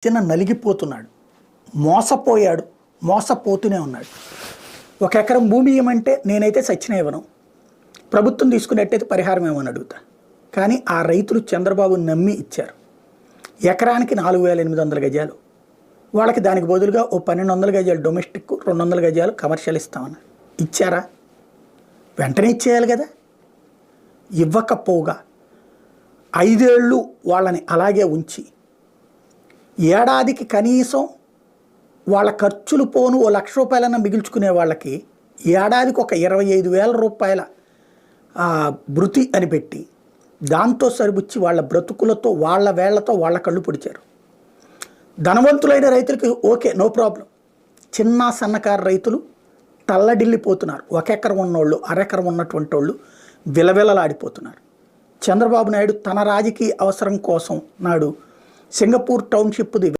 చిన్న నలిగిపోతున్నాడు, మోసపోయాడు, మోసపోతూనే ఉన్నాడు. ఒక ఎకరం భూమి ఇవ్వమంటే నేనైతే సచ్చిన ఇవ్వను, ప్రభుత్వం తీసుకునేట్టయితే పరిహారం ఏమని అడుగుతా. కానీ ఆ రైతులు చంద్రబాబు నమ్మి ఇచ్చారు. ఎకరానికి 4,800 గజాలు, వాళ్ళకి దానికి బదులుగా ఓ 1,200 గజాలు డొమెస్టిక్, 200 గజాలు కమర్షియల్ ఇస్తామన్నారు. ఇచ్చారా? వెంటనే ఇచ్చేయాలి కదా. ఇవ్వకపోగా 5 ఏళ్ళు వాళ్ళని అలాగే ఉంచి ఏడాదికి కనీసం వాళ్ళ ఖర్చులు పోను ఓ ₹1,00,000 మిగిల్చుకునే వాళ్ళకి ఏడాదికి ఒక 25,000 రూపాయల భృతి అని పెట్టి దాంతో సరిపుచ్చి వాళ్ళ బ్రతుకులతో వాళ్ళ వేళ్లతో వాళ్ళ కళ్ళు పొడిచారు. ధనవంతులైన రైతులకి ఓకే, నో ప్రాబ్లం. చిన్న సన్నకారు రైతులు తల్లడిల్లిపోతున్నారు. 1 ఎకరం ఉన్నోళ్ళు, అరెకరం ఉన్నటువంటి వాళ్ళు విలవిలలాడిపోతున్నారు. చంద్రబాబు నాయుడు తన రాజకీయ అవసరం కోసం నాడు సింగపూర్ టౌన్షిప్ది